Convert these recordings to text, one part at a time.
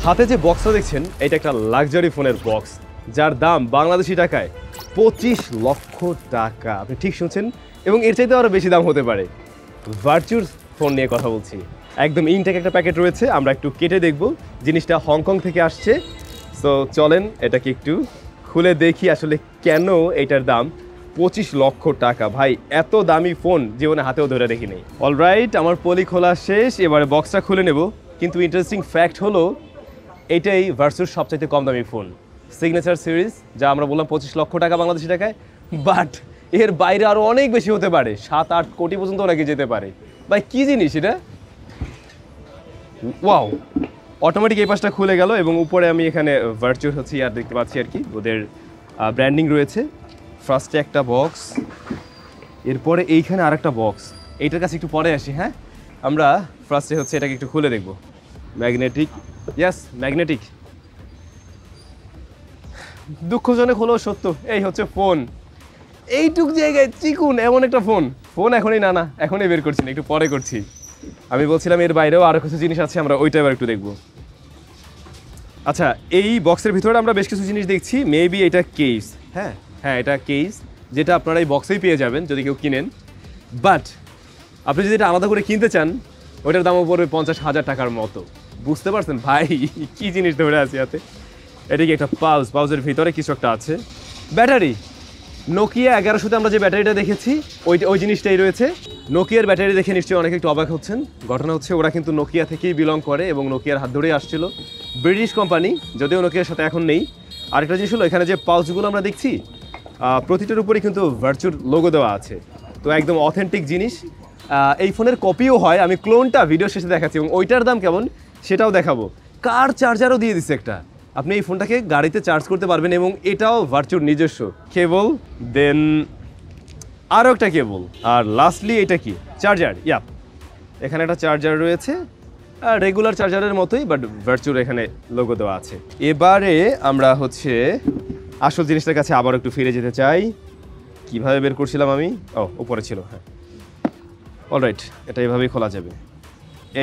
হাতে যে বক্সটা দেখছেন এটা একটা লাক্সারি ফোনের বক্স, যার দাম বাংলাদেশি টাকায় 25 লক্ষ টাকা। আপনি ঠিক শুনছেন, এবং এর চাইতে আরও বেশি দাম হতে পারে। ভার্চুর ফোন নিয়ে কথা বলছি। একদম ইনটেক একটা প্যাকেট রয়েছে, আমরা একটু কেটে দেখব। জিনিসটা হংকং থেকে আসছে। সো চলেন এটাকে একটু খুলে দেখি আসলে কেন এটার দাম 25 লক্ষ টাকা। ভাই এত দামি ফোন জীবনে হাতেও ধরে দেখি নেই। অলরাইট, আমার পলি খোলা শেষ, এবারে বক্সটা খুলে নেব। কিন্তু ইন্টারেস্টিং ফ্যাক্ট হলো এটাই ভার্চুর সবচাইতে কম দামি ফোন, সিগনেচার সিরিজ, যা আমরা বললাম 25 লক্ষ টাকা বাংলাদেশি টাকায়। বাট এর বাইরে আরও অনেক বেশি হতে পারে, 7-8 কোটি পর্যন্ত নাকি যেতে পারে। ভাই কী জিনিস এটা! ওয়াও, অটোমেটিক এই পাশটা খুলে গেল এবং উপরে আমি এখানে ভার্চুর হচ্ছে আর দেখতে পাচ্ছি আর কি, ওদের ব্র্যান্ডিং রয়েছে। ফার্স্টে একটা বক্স, এরপরে এইখানে আর একটা বক্স। এইটার কাছে একটু পরে আসি। হ্যাঁ, আমরা ফার্স্টে হচ্ছে এটাকে একটু খুলে দেখব। ম্যাগনেটিক, ইয়াস ম্যাগনেটিক। দুঃখজনক হলেও সত্য, এই হচ্ছে ফোন। এইটুক জায়গায় চিকুন এমন একটা ফোন এখনই না এখনই বের করছি না, একটু পরে করছি। আমি বলছিলাম এর বাইরেও আরও কিছু জিনিস আছে, আমরা ওইটা এবার একটু দেখব। আচ্ছা, এই বক্সের ভিতরে আমরা বেশ কিছু জিনিস দেখছি। মেবি এটা কেস। হ্যাঁ, এটা কেস, যেটা আপনারা এই বক্সেই পেয়ে যাবেন যদি কেউ কিনেন। বাট আপনি যদি এটা আলাদা করে কিনতে চান, ওইটার দামও পড়বে 50,000 টাকার মতো। বুঝতে পারছেন ভাই কি জিনিস ধরে আছে হাতে? এটা কি একটা পাউজের ভিতরে কিছু একটা আছে। ব্যাটারি, নোকিয়া 1100-তে আমরা যে ব্যাটারিটা দেখেছি ওই জিনিসটাই রয়েছে। নোকিয়ার ব্যাটারি দেখে নিশ্চয়ই অনেকে একটু অবাক হচ্ছেন। ঘটনা হচ্ছে ওরা কিন্তু নোকিয়া থেকেই বিলং করে এবং নোকিয়ার হাত ধরেই আসছিল। ব্রিটিশ কোম্পানি, যদিও নোকিয়ার সাথে এখন নেই। আরেকটা জিনিস হলো এখানে যে পাউচগুলো আমরা দেখছি, প্রতিটার উপরেই কিন্তু ভার্চুর লোগো দেওয়া আছে। তো একদম অথেন্টিক জিনিস। এই ফোনের কপিও হয়, আমি ক্লোনটা ভিডিও শেষে দেখাচ্ছি এবং ওইটার দাম কেমন সেটাও দেখাবো। কার চার্জারও দিয়ে দিচ্ছে একটা, আপনি এই ফোনটাকে গাড়িতে চার্জ করতে পারবেন এবং এটাও ভার্চুর নিজস্ব কেবল। দেন আরও একটা কেবল, আর লাস্টলি এটা কি চার্জার। ইয়াপ, এখানে একটা চার্জার রয়েছে, রেগুলার চার্জারের মতোই, বাট ভার্চুর এখানে লোগো দেওয়া আছে। এবারে আমরা হচ্ছে আসল জিনিসটার কাছে আবার একটু ফিরে যেতে চাই। কিভাবে বের করছিলাম আমি? উপরে ছিল। হ্যাঁ, অলরাইট, এটা এভাবেই খোলা যাবে।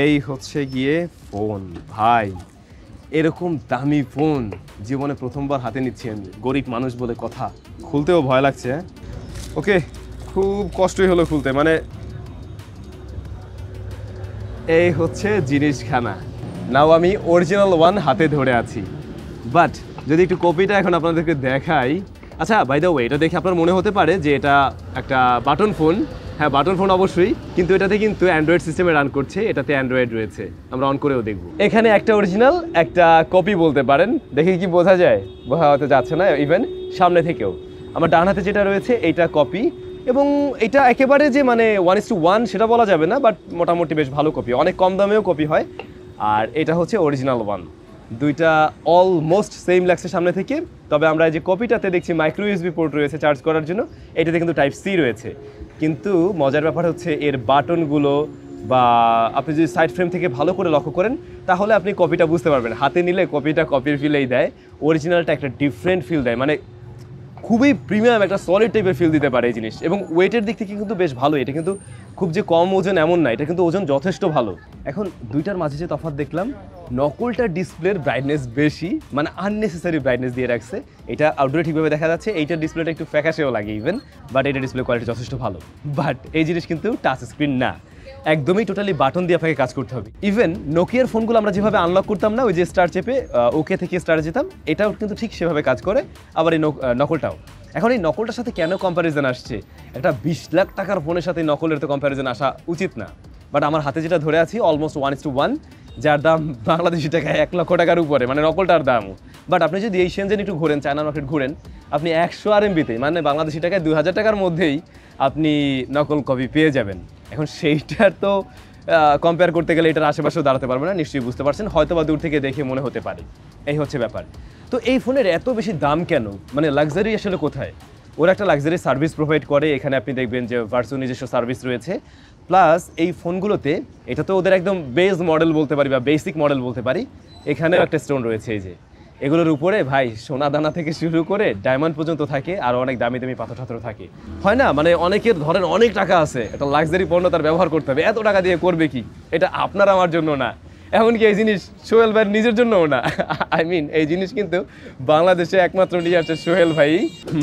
এই হচ্ছে গিয়ে ফোন। ভাই এরকম দামি ফোন জীবনে প্রথমবার হাতে নিচ্ছি আমি, গরিব মানুষ বলে কথা। খুলতেও ভয় লাগছে। ওকে, খুব কষ্টই হলো খুলতে। মানে এই হচ্ছে জিনিসখানা। নাও আমি অরিজিনাল ওয়ান হাতে ধরে আছি, বাট যদি একটু কপিটা এখন আপনাদেরকে দেখাই। আচ্ছা, বাই দ্য ওয়ে, এটা দেখে আপনার মনে হতে পারে যে এটা একটা বাটন ফোন। হ্যাঁ, বাটন ফোন অবশ্যই, কিন্তু এটাতে কিন্তু অ্যান্ড্রয়েড সিস্টেমে রান করছে। এটাতে অ্যান্ড্রয়েড রয়েছে, আমরা অন করেও দেখব। এখানে একটা অরিজিনাল, একটা কপি বলতে পারেন। দেখে কি বোঝা যায়? বোঝা হতে যাচ্ছে না ইভেন সামনে থেকেও। আমার ডান হাতে যেটা রয়েছে এইটা কপি, এবং এটা একেবারে যে মানে 1:1 সেটা বলা যাবে না, বাট মোটামুটি বেশ ভালো কপি। অনেক কম দামেও কপি হয়। আর এটা হচ্ছে অরিজিনাল ওয়ান। দুইটা অলমোস্ট সেম লাগছে সামনে থেকে, তবে আমরা যে কপিটাতে দেখছি মাইক্রো ইউএসবি পোর্ট রয়েছে চার্জ করার জন্য, এটাতে কিন্তু টাইপ সি রয়েছে। কিন্তু মজার ব্যাপার হচ্ছে এর বাটনগুলো, বা আপনি যদি সাইড ফ্রেম থেকে ভালো করে লক্ষ্য করেন তাহলে আপনি কপিটা বুঝতে পারবেন। হাতে নিলে কপিটা কপির ফিলেই দেয়, অরিজিনালটা একটা ডিফারেন্ট ফিল দেয়। মানে খুবই প্রিমিয়াম একটা সলিড টাইপের ফিল দিতে পারে এই জিনিস। এবং ওয়েটের দিক থেকে কিন্তু বেশ ভালো। এটা কিন্তু খুব যে কম ওজন এমন না, এটা কিন্তু ওজন যথেষ্ট ভালো। এখন দুইটার মাঝে যে তফাৎ দেখলাম, নকলটার ডিসপ্লের ব্রাইটনেস বেশি, মানে আননেসেসারি ব্রাইটনেস দিয়ে রাখছে। এটা আউটডোরে ঠিকভাবে দেখা যাচ্ছে, এইটার ডিসপ্লেটা একটু ফ্যাকাশেও লাগে ইভেন, বাট এটা ডিসপ্লে কোয়ালিটি যথেষ্ট ভালো। বাট এই জিনিস কিন্তু টাচ স্ক্রিন না, একদমই টোটালি বাটন দিয়ে আপনাকে কাজ করতে হবে। ইভেন নোকিয়ার ফোনগুলো আমরা যেভাবে আনলক করতাম না, ওই যে স্টার চেপে ওকে থেকে স্টারে যেতাম, এটাও কিন্তু ঠিক সেভাবে কাজ করে। আবার এই নকলটাও। এখন এই নকলটার সাথে কেন কম্প্যারিজন আসছে? একটা 20 লাখ টাকার ফোনের সাথে নকলের তো কম্প্যারিজন আসা উচিত না। বাট আমার হাতে যেটা ধরে আছি অলমোস্ট 1:1, যার দাম বাংলাদেশি টাকায় 1 লক্ষ টাকার উপরে, মানে নকলটার দামও। বাট আপনি যদি এই সেনজেন একটু ঘোরেন, চায়না মার্কেট ঘোরেন, আপনি 100 RMB-তে, মানে বাংলাদেশি টাকায় 2000 টাকার মধ্যেই আপনি নকল কপি পেয়ে যাবেন। এখন সেইটার তো কম্পেয়ার করতে গেলে এটার আশেপাশেও দাঁড়াতে পারবে না, নিশ্চয়ই বুঝতে পারছেন। হয়তো বা দূর থেকে দেখে মনে হতে পারে। এই হচ্ছে ব্যাপার। তো এই ফোনের এত বেশি দাম কেন? মানে লাক্সারি আসলে কোথায়? ওরা একটা লাক্সারি সার্ভিস প্রোভাইড করে। এখানে আপনি দেখবেন যে ভার্চুর নিজস্ব সার্ভিস রয়েছে। প্লাস এই ফোনগুলোতে, এটা তো ওদের একদম বেস মডেল বলতে পারি বা বেসিক মডেল বলতে পারি, এখানেও একটা স্টোন রয়েছে। এই যে এগুলোর উপরে ভাই সোনা দানা থেকে শুরু করে ডায়মন্ড পর্যন্ত থাকে, আর অনেক দামি দামি পাথর টাথর থাকে। হয় না, মানে অনেকের ধরেন অনেক টাকা আছে, একটা লাক্সারি পণ্য তার ব্যবহার করতে হবে, এত টাকা দিয়ে করবে কি? এটা আপনার আমার জন্য না, এমনকি এই জিনিস সোহেল ভাইয়ের নিজের জন্যও না, আই মিন এই জিনিস কিন্তু বাংলাদেশে একমাত্র নিয়ে আসছে সোহেল ভাই।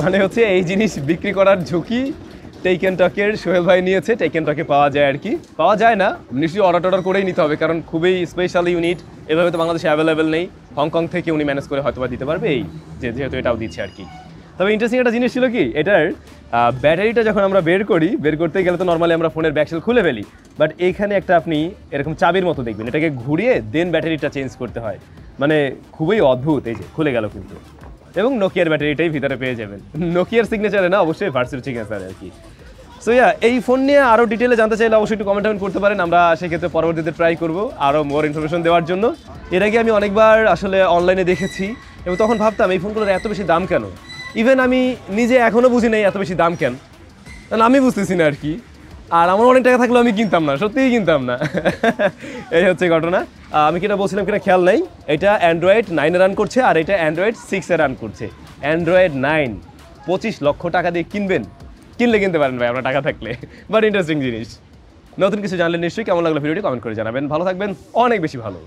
মানে হচ্ছে এই জিনিস বিক্রি করার ঝুঁকি টেকেন টকের সোহেল ভাই নিয়েছে। টেকেন টকে পাওয়া যায় আর কি, পাওয়া যায় না, নিশ্চয়ই অর্ডার করেই নিতে হবে, কারণ খুবই স্পেশাল ইউনিট, এভাবে তো বাংলাদেশে অ্যাভেলেবেল নেই। হংকং থেকে উনি ম্যানেজ করে হয়তো বা দিতে পারবে, এই যেহেতু এটাও দিচ্ছে আর কি। তবে ইন্টারেস্টিং একটা জিনিস ছিল কি, এটার ব্যাটারিটা যখন আমরা বের করতে গেলে তো নর্মালি আমরা ফোনের ব্যাকসেল খুলে ফেলি, বাট এইখানে একটা আপনি এরকম চাবির মতো দেখবেন, এটাকে ঘুরিয়ে দেন ব্যাটারিটা চেঞ্জ করতে হয়। মানে খুবই অদ্ভুত, এই যে খুলে গেল কিন্তু। এবং নোকিয়ার ব্যাটারিটাই ভিতরে পেয়ে যাবেন, নোকিয়ার সিগনেচারে না, অবশ্যই ভার্সুর সিগনেচারে আর কি। সো ইয়া, এই ফোন নিয়ে আরও ডিটেলে জানতে চাইলে অবশ্যই একটু কমেন্ট করতে পারেন, আমরা সেক্ষেত্রে পরবর্তীতে ট্রাই করবো আরও মোর ইনফরমেশন দেওয়ার জন্য। এর আগে আমি অনেকবার আসলে অনলাইনে দেখেছি এবং তখন ভাবতাম এই ফোনগুলোর এত বেশি দাম কেন, ইভেন আমি নিজে এখনও বুঝি নাই এত বেশি দাম কেন, কারণ আমি বুঝতেছি না আর কি। আর আমার অনেক টাকা থাকলেও আমি কিনতাম না, সত্যিই কিনতাম না। এই হচ্ছে ঘটনা। আমি কিনা বলছিলাম কিনা খেয়াল নাই, এটা অ্যান্ড্রয়েড 9-এ রান করছে আর এটা অ্যান্ড্রয়েড 6-এ রান করছে। অ্যান্ড্রয়েড 9 25 লক্ষ টাকা দিয়ে কিনবেন, কিনলে কিনতে পারেন ভাই আপনার টাকা থাকলে। বাট ইন্টারেস্টিং জিনিস, নতুন কিছু জানলে নিশ্চয়ই। কেমন লাগলো ভিডিওটি কমেন্ট করে জানাবেন। ভালো থাকবেন, অনেক বেশি ভালো।